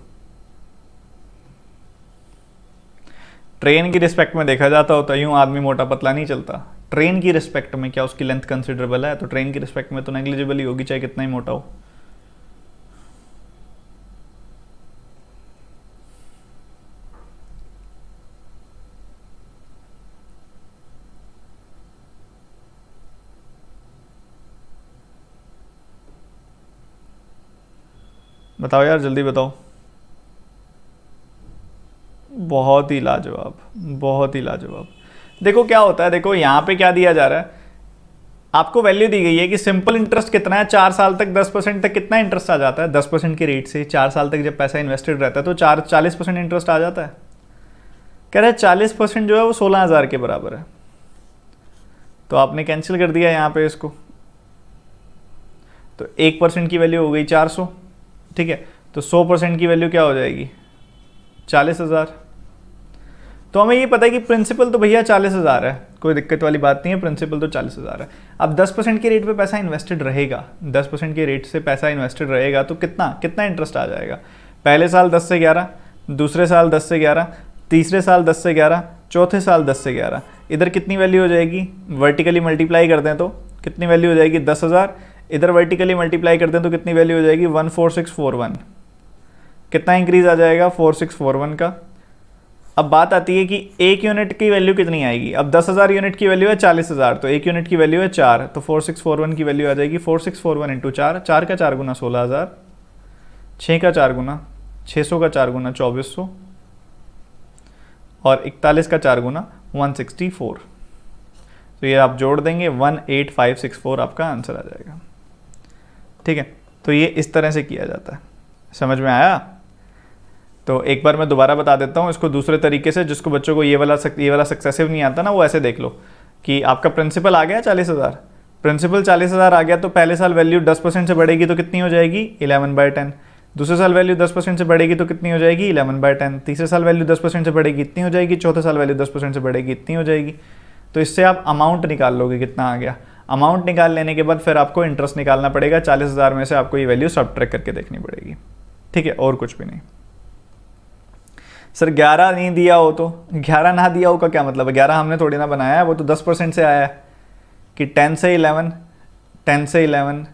ट्रेन की रिस्पेक्ट में देखा जाता होता यूं आदमी मोटा पतला नहीं चलता। ट्रेन की रिस्पेक्ट में क्या उसकी लेंथ कंसिडरेबल है? तो ट्रेन की रिस्पेक्ट में तो नेग्लिजिबल ही होगी, चाहे कितना ही मोटा हो। बताओ यार जल्दी बताओ। बहुत ही लाजवाब, बहुत ही लाजवाब। देखो क्या होता है, देखो यहाँ पे क्या दिया जा रहा है, आपको वैल्यू दी गई है कि सिंपल इंटरेस्ट कितना है, 4 साल तक 10% तक कितना इंटरेस्ट आ जाता है। 10% के रेट से 4 साल तक जब पैसा इन्वेस्टेड रहता है तो 40% इंटरेस्ट आ जाता है। कह रहा है 40% जो है वो 16,000 के बराबर है। तो आपने कैंसिल कर दिया यहाँ पे इसको, तो 1% की वैल्यू हो गई 400, ठीक है। तो 100% की वैल्यू क्या हो जाएगी? 40,000। तो हमें ये पता है कि प्रिंसिपल तो भैया 40,000 है, कोई दिक्कत वाली बात नहीं है, प्रिंसिपल तो 40,000 है। अब 10% के रेट पे पैसा इन्वेस्टेड रहेगा, 10% के रेट से पैसा इन्वेस्टेड रहेगा तो कितना कितना इंटरेस्ट आ जाएगा? पहले साल 10 से 11, दूसरे साल 10 से 11, तीसरे साल 10 से 11, चौथे साल 10 से 11। इधर कितनी वैल्यू हो जाएगी? वर्टिकली मल्टीप्लाई कर दें तो कितनी वैल्यू हो जाएगी? 10,000। इधर वर्टिकली मल्टीप्लाई कर दें तो कितनी वैल्यू हो जाएगी? 14641। कितना इंक्रीज आ जाएगा? 4641 का। अब बात आती है कि एक यूनिट की वैल्यू कितनी आएगी। अब 10,000 यूनिट की वैल्यू है 40,000, तो एक यूनिट की वैल्यू है 4, तो 4641 की वैल्यू आ जाएगी 4641 इंटू 4। 4 का 4 गुना 16,000, 6 का 4 गुना 600 का 4 गुना 2400, और 41 का 4 गुना 164। तो ये आप जोड़ देंगे 18564 आपका आंसर आ जाएगा, ठीक है। तो ये इस तरह से किया जाता है, समझ में आया? तो एक बार मैं दोबारा बता देता हूँ इसको दूसरे तरीके से, जिसको बच्चों को ये वाला सक्सेसिव नहीं आता ना, वो ऐसे देख लो कि आपका प्रिंसिपल आ गया 40,000, प्रिंसिपल 40,000 आ गया, तो पहले साल वैल्यू 10% से बढ़ेगी तो कितनी हो जाएगी? 11/10। दूसरे साल वैल्यू 10% से बढ़ेगी तो कितनी हो जाएगी? 11/10। तीसरे साल वैल्यू 10% से बढ़ेगी, इतनी हो जाएगी। चौथे साल वैल्यू 10% से बढ़ेगी, इतनी हो जाएगी। तो इससे आप अमाउंट निकाल लोगे कितना आ गया। अमाउंट निकाल लेने के बाद फिर आपको इंटरेस्ट निकालना पड़ेगा। 40,000 में से आपको ये वैल्यू सब्ट्रैक्ट करके देखनी पड़ेगी, ठीक है, और कुछ भी नहीं। सर 11 नहीं दिया हो तो 11 ना दिया हो का क्या मतलब है? 11 हमने थोड़ी ना बनाया है, वो तो 10% से आया है कि 10 से 11, 10 से 11,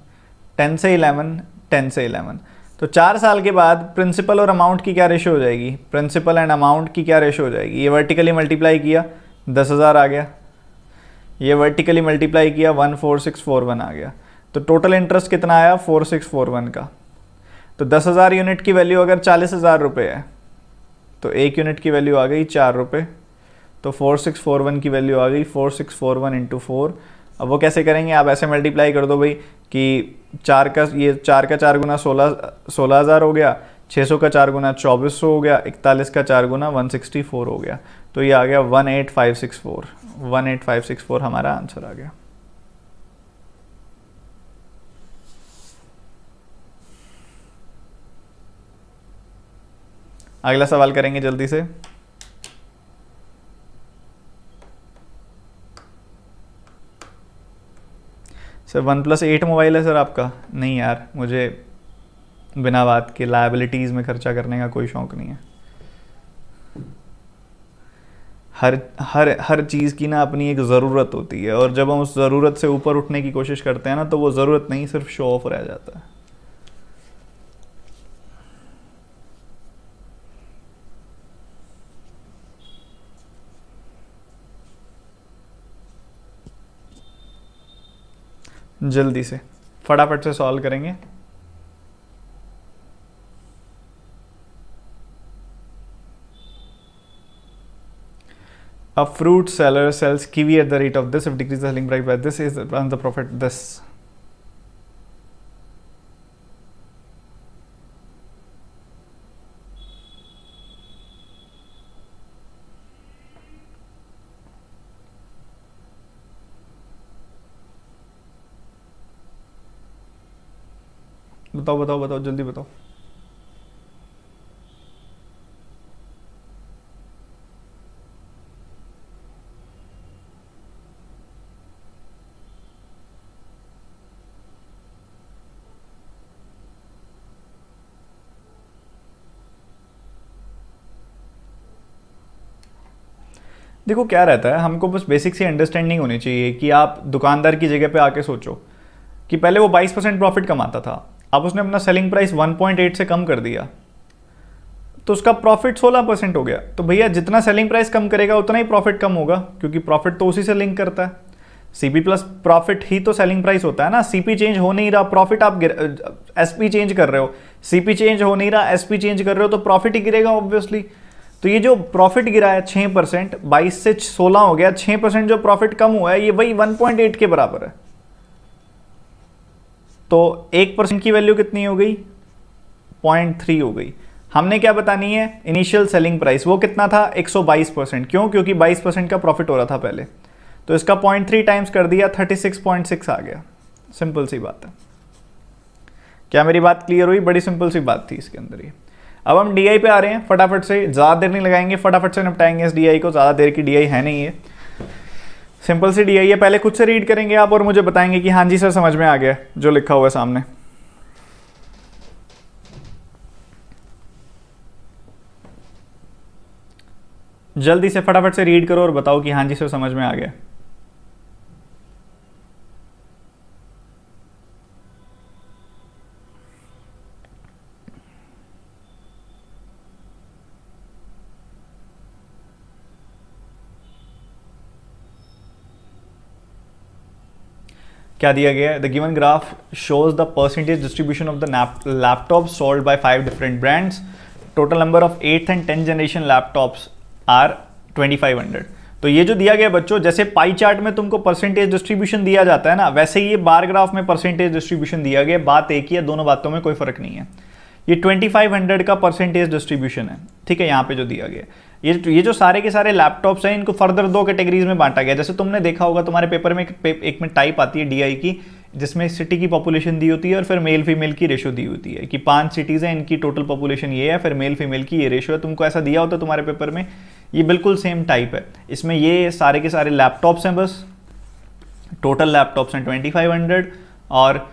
10 से 11, 10 से 11। तो 4 साल के बाद प्रिंसिपल और अमाउंट की क्या रेशो हो जाएगी? प्रिंसिपल एंड अमाउंट की क्या रेशो हो जाएगी? ये वर्टिकली मल्टीप्लाई किया 10,000 आ गया, ये वर्टिकली मल्टीप्लाई किया 14641 आ गया। तो टोटल इंटरेस्ट कितना आया? 4641 का। तो 10,000 यूनिट की वैल्यू अगर 40,000 रुपये है तो एक यूनिट की वैल्यू आ गई 4 रुपये। तो 4641 की वैल्यू आ गई 4641 इंटू 4। अब वो कैसे करेंगे? आप ऐसे मल्टीप्लाई कर दो भाई कि 4 का 4 गुना 16,000 हो गया, 600 का 4 गुना 2400 हो गया, 41 का 4 गुना 164 हो गया। तो ये आ गया 18564, 18564 हमारा आंसर आ गया। अगला सवाल करेंगे जल्दी से। सर 1+8 मोबाइल है सर आपका? नहीं यार, मुझे बिना बात के लायबिलिटीज़ में खर्चा करने का कोई शौक नहीं है। हर हर हर चीज़ की ना अपनी एक ज़रूरत होती है, और जब हम उस ज़रूरत से ऊपर उठने की कोशिश करते हैं ना, तो वो ज़रूरत नहीं, सिर्फ शो ऑफ रह जाता है। जल्दी से फटाफट से सॉल्व करेंगे। A fruit seller sells kiwi at the rate of this. If decrease the selling price by this, is the profit this. बताओ बताओ बताओ, जल्दी बताओ। देखो क्या रहता है, हमको बस बेसिक सी अंडरस्टैंडिंग होनी चाहिए कि आप दुकानदार की जगह पे आके सोचो कि पहले वो 22% प्रॉफिट कमाता था, अब उसने अपना सेलिंग प्राइस 1.8 से कम कर दिया, तो उसका प्रॉफिट 16% हो गया। तो भैया जितना सेलिंग प्राइस कम करेगा उतना ही प्रॉफिट कम होगा, क्योंकि प्रॉफिट तो उसी से लिंक करता है। सीपी प्लस प्रॉफिट ही तो सेलिंग प्राइस होता है ना। सीपी चेंज हो नहीं रहा, प्रॉफिट आप एसपी चेंज कर रहे हो, सीपी चेंज हो नहीं रहा, एसपी चेंज कर रहे हो, तो प्रॉफिट ही गिरेगा ऑब्वियसली। तो ये जो प्रॉफिट गिरा है 6%, 22 से 16 हो गया, 6% जो प्रॉफिट कम हुआ है ये वही 1.8 के बराबर है। तो 1% की वैल्यू कितनी हो गई? 0.3 हो गई। हमने क्या बतानी है? इनिशियल सेलिंग प्राइस, वो कितना था? 122%। क्यों? क्योंकि 22% का प्रॉफिट हो रहा था पहले, तो इसका 0.3 टाइम्स कर दिया, 36.6 आ गया। सिंपल सी बात है। क्या मेरी बात क्लियर हुई? बड़ी सिंपल सी बात थी इसके अंदर ये। अब हम डीआई पे आ रहे हैं, फटाफट से, ज़्यादा देर नहीं लगाएंगे, फटाफट से निपटाएंगे इस डीआई को। ज़्यादा देर की डीआई है नहीं है, सिंपल सी डीआई है। पहले खुद से रीड करेंगे आप और मुझे बताएंगे कि हाँ जी सर समझ में आ गया जो लिखा हुआ है सामने। जल्दी से फटाफट से रीड करो और बताओ कि हाँ जी सर समझ में आ गया। क्या दिया गया है? The given graph shows the percentage distribution of the laptop sold by 5 different brands. Total number of 8th and 10th generation laptops are 2500। तो ये जो दिया गया बच्चों, जैसे पाई चार्ट में तुमको परसेंटेज डिस्ट्रीब्यूशन दिया जाता है ना, वैसे ही ये बार ग्राफ में परसेंटेज डिस्ट्रीब्यूशन दिया गया। बात एक ही है, दोनों बातों में कोई फर्क नहीं है। ये 2500 का परसेंटेज डिस्ट्रीब्यूशन है, ठीक है, यहाँ पे जो दिया गया। ये जो सारे के सारे लैपटॉप्स हैं, इनको फर्दर 2 कैटेगरीज में बांटा गया। जैसे तुमने देखा होगा तुम्हारे पेपर में एक में टाइप आती है डीआई की, जिसमें सिटी की पॉपुलेशन दी होती है और फिर मेल फीमेल की रेशो दी होती है कि 5 सिटीज़ हैं, इनकी टोटल पॉपुलेशन ये है, फिर मेल फीमेल की ये रेशो है। तुमको ऐसा दिया होता है तुम्हारे पेपर में, ये बिल्कुल सेम टाइप है। इसमें ये सारे के सारे लैपटॉप्स हैं, बस टोटल लैपटॉप्स हैं 2500, और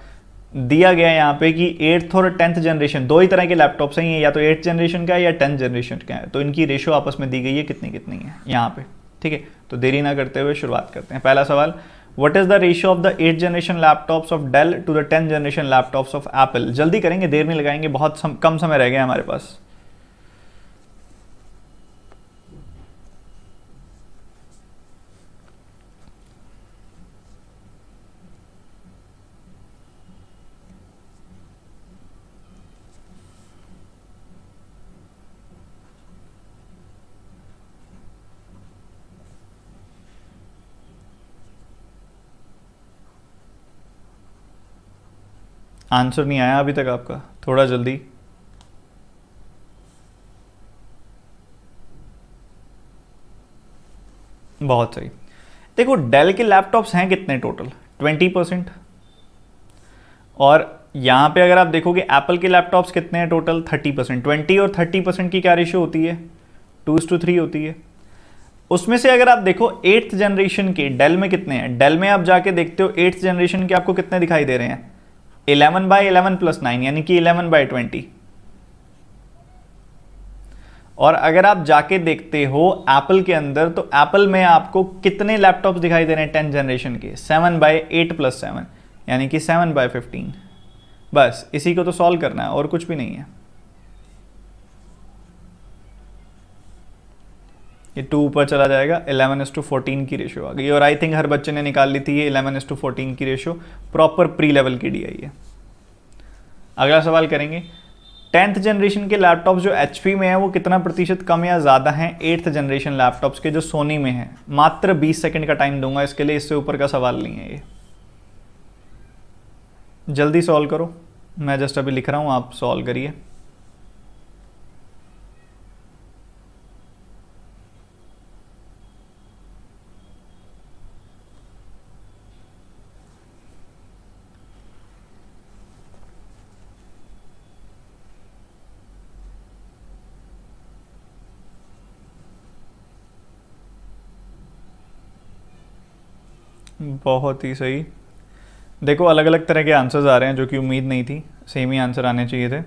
दिया गया यहाँ पे कि 8th और 10th जनरेशन, 2 ही तरह के लैपटॉप्स हैं ये, या तो 8th जनरेशन का है या 10th जनरेशन का है। तो इनकी रेशो आपस में दी गई है कितनी कितनी है यहाँ पे, ठीक है। तो देरी ना करते हुए शुरुआत करते हैं। पहला सवाल, what is the ratio of the 8th generation laptops of Dell to the 10th generation laptops of Apple. जल्दी करेंगे, देर नहीं लगाएंगे, बहुत कम समय रह गया हमारे पास। आंसर नहीं आया अभी तक आपका, थोड़ा जल्दी। बहुत सही। देखो डेल के लैपटॉप्स हैं कितने टोटल? 20%। और यहाँ पे अगर आप देखोगे एप्पल के लैपटॉप्स कितने हैं टोटल? 30%। 20 और 30% की क्या रेशियो होती है? 2:3 होती है। उसमें से अगर आप देखो 8th जनरेशन के डेल में कितने हैं, डेल में आप जाके देखते हो 8th जनरेशन के आपको कितने दिखाई दे रहे हैं? 11/11 + 9, यानी कि 11/20। और अगर आप जाके देखते हो एप्पल के अंदर, तो एप्पल में आपको कितने लैपटॉप्स दिखाई दे रहे हैं 10th जनरेशन के? 7/8+7 यानी कि 7/15। बस इसी को तो सॉल्व करना है और कुछ भी नहीं है। ये 2 ऊपर चला जाएगा, 11:14 की रेशियो आ गई। और आई थिंक हर बच्चे ने निकाल ली थी ये 11:14 की रेशियो, प्रॉपर प्री लेवल की DI है। अगला सवाल करेंगे, 10th जनरेशन के लैपटॉप्स जो HP में है वो कितना प्रतिशत कम या ज़्यादा हैं 8th जनरेशन लैपटॉप्स के जो सोनी में है? मात्र 20 सेकंड का टाइम दूंगा इसके लिए, इससे ऊपर का सवाल नहीं है ये। जल्दी सॉल्व करो, मैं जस्ट अभी लिख रहा हूँ, आप सॉल्व करिए। बहुत ही सही। देखो अलग अलग तरह के आंसर्स आ रहे हैं जो कि उम्मीद नहीं थी, सेम ही आंसर आने चाहिए थे।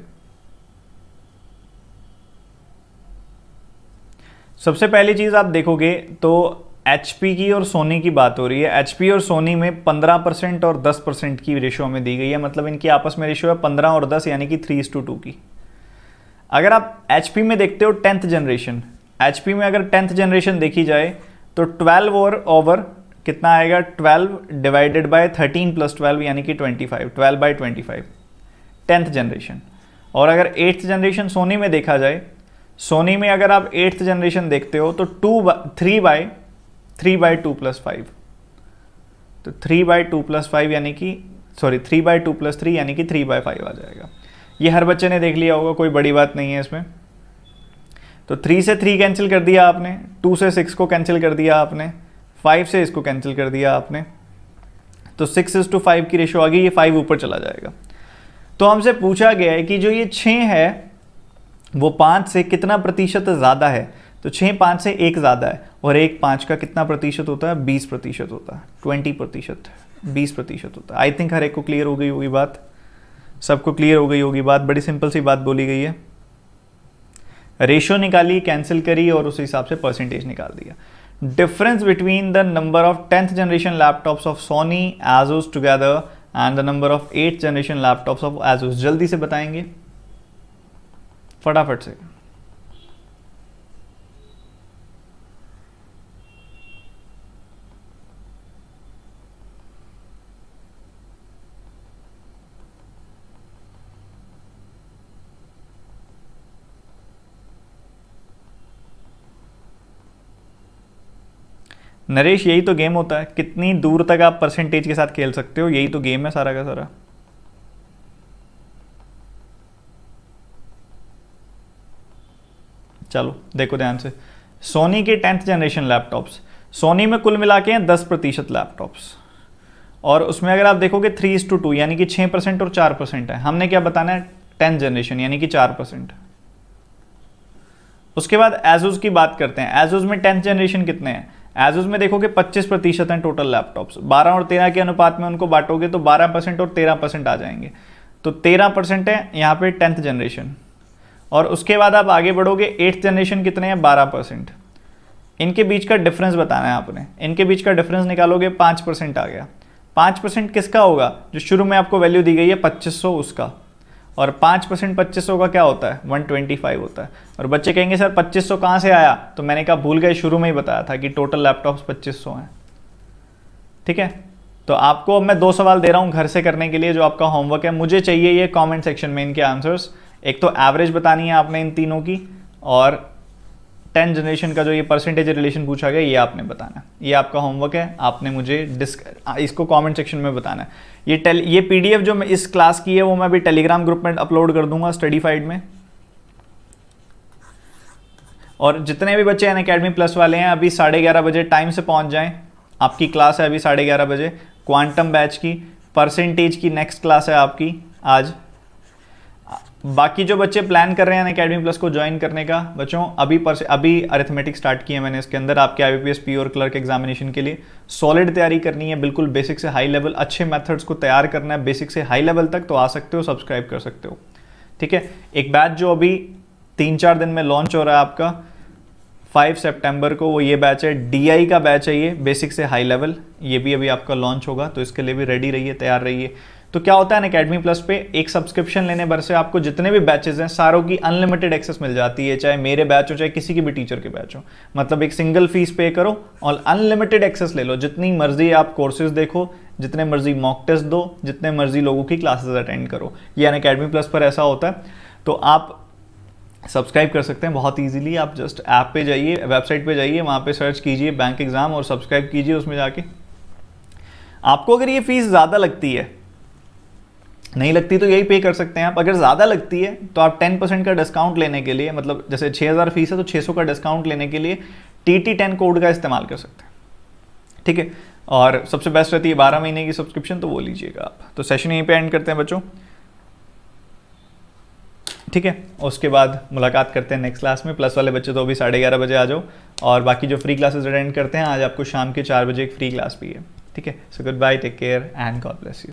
सबसे पहली चीज़ आप देखोगे तो HP की और सोनी की बात हो रही है। HP और सोनी में 15% और 10% की रेशियो हमें दी गई है, मतलब इनकी आपस में रेशियो है 15 और 10 यानी कि 3:2 की। अगर आप HP में देखते हो 10th जनरेशन, HP में अगर 10th जनरेशन देखी जाए तो 12 और ओवर कितना आएगा? 12 डिवाइडेड बाय 13 + 12 यानी कि 25, 12/25 10th जनरेशन। और अगर 8th जनरेशन सोनी में देखा जाए, सोनी में अगर आप 8th जनरेशन देखते हो तो 3/2 + 5, तो 3/2 + 5 यानी कि 3/2 + 3 यानी कि 3/5 आ जाएगा। ये हर बच्चे ने देख लिया होगा, कोई बड़ी बात नहीं है इसमें। तो 3 से 3 कैंसिल कर दिया आपने, 2 से 6 को कैंसिल कर दिया आपने, 5 से इसको कैंसिल कर दिया आपने, तो 6:5 की रेशियो आ गई। ये 5 ऊपर चला जाएगा। तो हमसे पूछा गया है कि जो ये 6 है वो 5 से कितना प्रतिशत ज़्यादा है? तो 6 5 से 1 ज़्यादा है, और 1 5 का कितना प्रतिशत होता है? 20% होता है, 20%, 20% होता है। आई थिंक हर एक को क्लियर हो गई होगी बात, सबको क्लियर हो गई होगी बात। बड़ी सिंपल सी बात बोली गई है। रेशियो निकाली, कैंसिल करी और उस हिसाब से परसेंटेज निकाल दिया। Difference between the number of 10th generation laptops of Sony, Asus together and the number of 8th generation laptops of Asus, जल्दी से बताएंगे फटाफट से। नरेश यही तो गेम होता है, कितनी दूर तक आप परसेंटेज के साथ खेल सकते हो, यही तो गेम है सारा का सारा। चलो देखो ध्यान से, सोनी के 10th जनरेशन लैपटॉप्स, सोनी में कुल मिला के हैं 10% लैपटॉप्स, और उसमें अगर आप देखोगे 3:2 यानी कि 6% और 4% है। हमने क्या बताना है? 10th जनरेशन यानी कि 4%। उसके बाद Asus की बात करते हैं। Asus में 10th जनरेशन कितने हैं? Asus में देखोगे 25% हैं टोटल लैपटॉप्स, 12 और 13 के अनुपात में उनको बांटोगे तो 12% और 13% आ जाएंगे, तो 13% है यहाँ पे 10th जनरेशन। और उसके बाद आप आगे बढ़ोगे, 8th जनरेशन कितने हैं? 12%। इनके बीच का डिफरेंस बताना है आपने, इनके बीच का डिफरेंस निकालोगे 5% आ गया। 5% किसका होगा? जो शुरू में आपको वैल्यू दी गई है 2500 उसका, और 5% 2500 का क्या होता है? 125 होता है। और बच्चे कहेंगे सर 2500 कहाँ से आया? तो मैंने कहा भूल गए, शुरू में ही बताया था कि टोटल लैपटॉप्स 2500 हैं। ठीक है, तो आपको अब मैं 2 सवाल दे रहा हूँ घर से करने के लिए, जो आपका होमवर्क है। मुझे चाहिए ये कमेंट सेक्शन में इनके आंसर्स। एक तो एवरेज बतानी है आपने इन तीनों की, और 10th जनरेशन का जो ये परसेंटेज रिलेशन पूछा गया ये आपने बताना है। ये आपका होमवर्क है, आपने मुझे इसको कमेंट सेक्शन में बताना है। ये PDF जो मैं इस क्लास की है वो मैं अभी टेलीग्राम ग्रुप में अपलोड कर दूंगा स्टडीफाइड में। और जितने भी बच्चे अनअकैडमी प्लस वाले हैं अभी 11:30 बजे टाइम से पहुंच जाएं। आपकी क्लास है अभी 11:30 बजे, क्वांटम बैच की परसेंटेज की नेक्स्ट क्लास है आपकी आज। बाकी जो बच्चे प्लान कर रहे हैं अनअकैडमी प्लस को ज्वाइन करने का, बच्चों अभी अरिथमेटिक स्टार्ट की है मैंने इसके अंदर आपके IBPS P और क्लर्क एग्जामिनेशन के लिए। सॉलिड तैयारी करनी है, बिल्कुल बेसिक से हाई लेवल, अच्छे मेथड्स को तैयार करना है बेसिक से हाई लेवल तक, तो आ सकते हो, सब्सक्राइब कर सकते हो। ठीक है, एक बैच जो अभी 3-4 दिन में लॉन्च हो रहा है आपका 5 सितंबर को। वो ये बैच है, DI का बैच है ये, बेसिक से हाई लेवल। ये भी अभी आपका लॉन्च होगा, तो इसके लिए भी रेडी रहिए, तैयार रहिए। तो क्या होता है अनअकैडमी प्लस पे एक सब्सक्रिप्शन लेने भर से आपको जितने भी बैचेस हैं सारों की अनलिमिटेड एक्सेस मिल जाती है, चाहे मेरे बैच हो चाहे किसी की भी टीचर के बैच हो। मतलब एक सिंगल फीस पे करो और अनलिमिटेड एक्सेस ले लो, जितनी मर्जी आप कोर्सेज देखो, जितने मर्जी मॉक टेस्ट दो, जितने मर्जी लोगों की क्लासेस अटेंड करो। ये अनअकैडमी प्लस पर ऐसा होता है। तो आप सब्सक्राइब कर सकते हैं बहुत इजीली। आप जस्ट ऐप पे जाइए, वेबसाइट पे जाइए, वहाँ पे सर्च कीजिए बैंक एग्जाम और सब्सक्राइब कीजिए उसमें जाके। आपको अगर ये फीस ज़्यादा लगती है, नहीं लगती तो यही पे कर सकते हैं आप। अगर ज़्यादा लगती है तो आप 10% का डिस्काउंट लेने के लिए, मतलब जैसे 6000 फीस है तो 600 का डिस्काउंट लेने के लिए TT10 कोड का इस्तेमाल कर सकते हैं, ठीक है। और सबसे बेस्ट रहती है 12 महीने की सब्सक्रिप्शन, तो वो लीजिएगा आप। तो सेशन यहीं पे एंड करते हैं बच्चों, ठीक है। उसके बाद मुलाकात करते हैं नेक्स्ट क्लास में। प्लस वाले बच्चे तो अभी 11:30 बजे आ जाओ, और बाकी जो फ्री क्लासेस अटेंड करते हैं, आज आपको शाम के 4 बजे एक फ्री क्लास भी है, ठीक है। So goodbye, take care and God bless you.